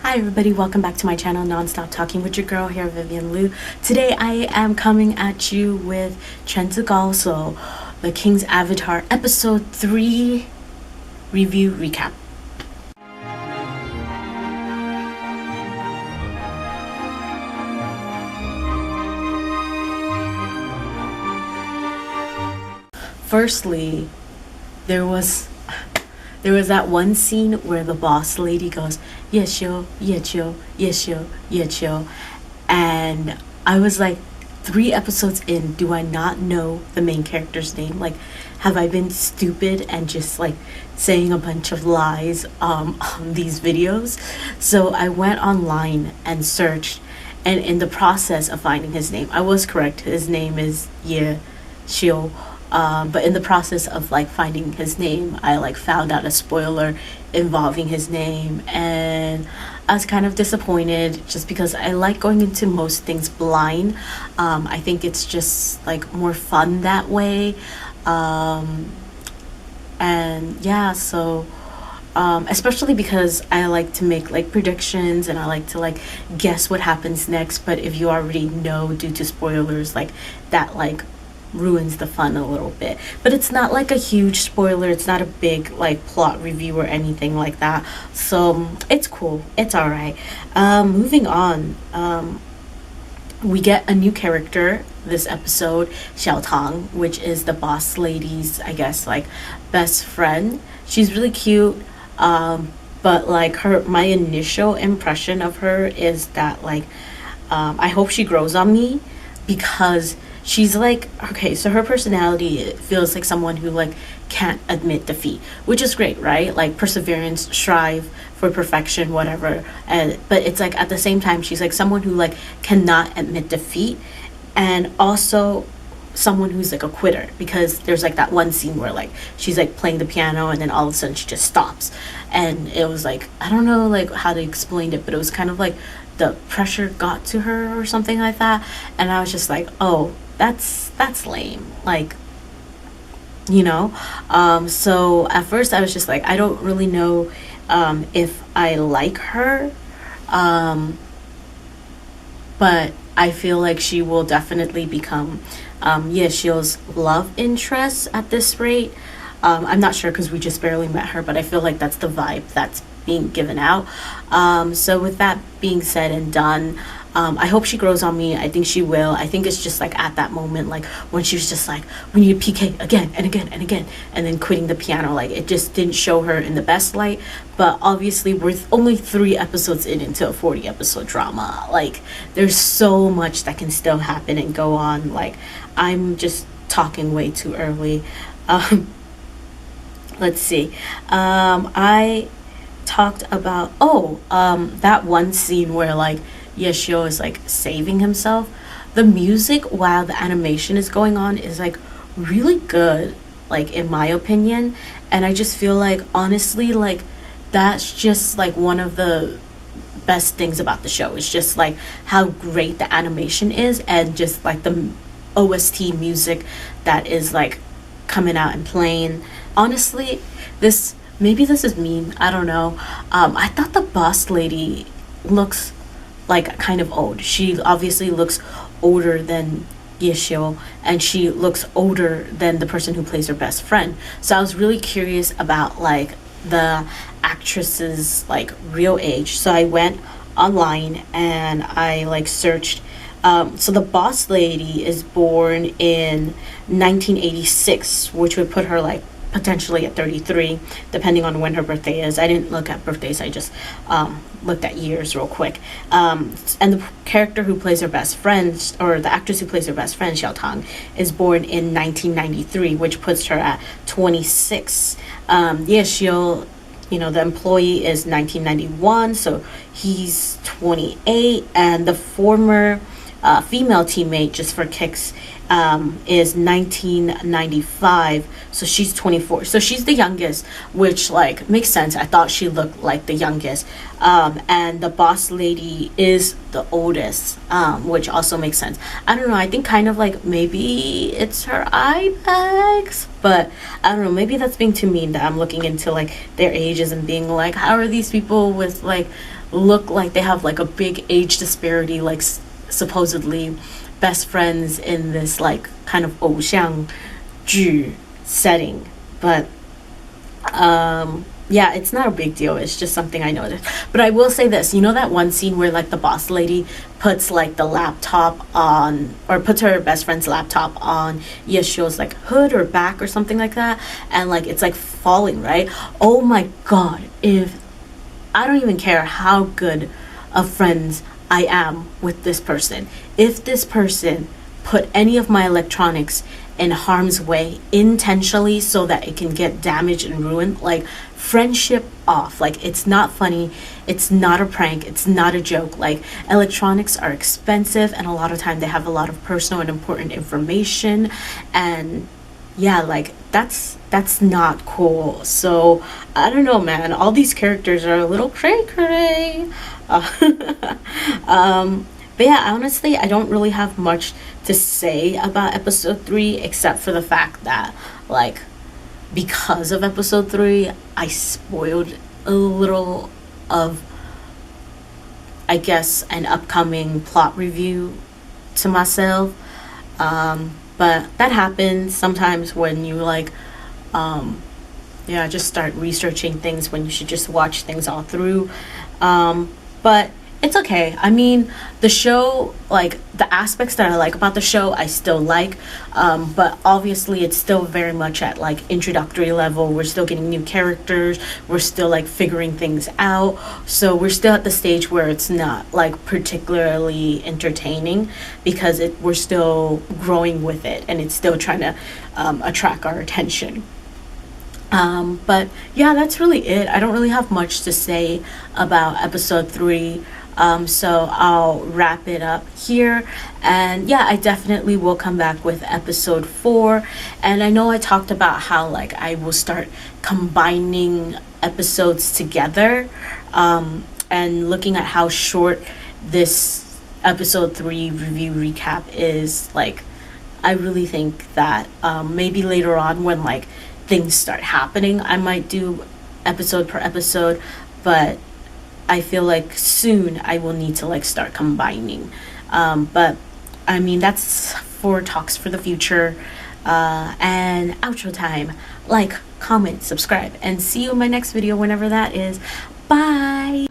Hi everybody, welcome back to my channel, Nonstop Talking with your girl here, Vivian Liu. Today I am coming at you with 全职高手, The King's Avatar, Episode 3 Review Recap. Firstly, there was that one scene where the boss lady goes, yes yo, yes yo, yes yo, yes yo, and I was like, 3 episodes in, do I not know the main character's name? Like, have I been stupid and just like saying a bunch of lies on these videos? So I went online and searched, and in the process of finding his name, I was correct. His name is Ye Xiu. But in the process of like finding his name, I like found out a spoiler involving his name, and I was kind of disappointed just because I like going into most things blind. I think it's just like more fun that way. And yeah, so especially because I like to make like predictions and I like to like guess what happens next, but if you already know due to spoilers, like that like ruins the fun a little bit. But it's not like a huge spoiler, it's not a big like plot review or anything like that, so it's cool, it's all right. Moving on, we get a new character this episode, Xiao Tang, which is the boss lady's, I guess, like best friend. She's really cute, but like my initial impression of her is that like I hope she grows on me, because she's like, okay, so her personality, it feels like someone who like can't admit defeat, which is great, right? Like perseverance, strive for perfection, whatever. And but it's like at the same time, she's like someone who like cannot admit defeat, and also someone who's like a quitter, because there's like that one scene where like she's like playing the piano and then all of a sudden she just stops, and it was like, I don't know like how to explain it, but it was kind of like the pressure got to her or something like that, and I was just like, oh, that's lame, like, you know. So at first I was just like, I don't really know if I like her, but I feel like she will definitely become Ye Xiu's love interest at this rate. I'm not sure because we just barely met her, but I feel like that's the vibe that's being given out. So with that being said and done, I hope she grows on me. I think she will. I think it's just like at that moment, like when she was just like, we need a PK again and again and again, and then quitting the piano, like it just didn't show her in the best light. But obviously we're only 3 episodes into a 40 episode drama. Like there's so much that can still happen and go on. Like I'm just talking way too early. Let's see. I talked about that one scene where like Yeshio is like saving himself. The music while the animation is going on is like really good, like in my opinion, and I just feel like honestly like that's just like one of the best things about the show. It's just like how great the animation is, and just like the OST music that is like coming out and playing. Honestly, maybe this is mean, I don't know. I thought the boss lady looks like kind of old. She obviously looks older than Yeshio, and she looks older than the person who plays her best friend. So I was really curious about like the actress's like real age. So I went online and I like searched. So the boss lady is born in 1986, which would put her like potentially at 33, depending on when her birthday is. I didn't look at birthdays, I just looked at years real quick. And the character who plays her best friend, or the actress who plays her best friend, Xiao Tang, is born in 1993, which puts her at 26. Xiu, you know, the employee is 1991, so he's 28, and the former female teammate, just for kicks, is 1995, so she's 24, so she's the youngest, which like makes sense. I thought she looked like the youngest. And the boss lady is the oldest, which also makes sense. I don't know, I think kind of like maybe it's her eye bags, but I don't know, maybe that's being too mean that I'm looking into like their ages and being like, how are these people with like look like they have like a big age disparity, like supposedly best friends in this like kind of 偶像剧 setting. But yeah, it's not a big deal, it's just something I noticed. But I will say this, you know that one scene where like the boss lady puts like the laptop on, or puts her best friend's laptop on Yeshio's like hood or back or something like that, and like it's like falling, right? Oh my god, if I don't even care how good of friends I am with this person, if this person put any of my electronics in harm's way intentionally so that it can get damaged and ruined, like friendship off. Like it's not funny, it's not a prank, it's not a joke. Like electronics are expensive, and a lot of time they have a lot of personal and important information, and yeah, like that's not cool. So I don't know, man, all these characters are a little cray cray. But yeah, honestly, I don't really have much to say about episode 3, except for the fact that like because of episode 3 I spoiled a little of, I guess, an upcoming plot review to myself. But that happens sometimes when you like yeah, just start researching things when you should just watch things all through. But it's okay. I mean, the show, like the aspects that I like about the show, I still like. But obviously, it's still very much at like introductory level. We're still getting new characters. We're still like figuring things out. So we're still at the stage where it's not like particularly entertaining, because we're still growing with it, and it's still trying to attract our attention. But yeah, that's really it. I don't really have much to say about episode 3. So I'll wrap it up here. And yeah, I definitely will come back with episode 4. And I know I talked about how like I will start combining episodes together, and looking at how short this episode 3 review recap is. Like, I really think that maybe later on, when like things start happening, I might do episode per episode, but I feel like soon I will need to like start combining. But I mean, that's for talks for the future. And outro time. Like, comment, subscribe, and see you in my next video, whenever that is. Bye.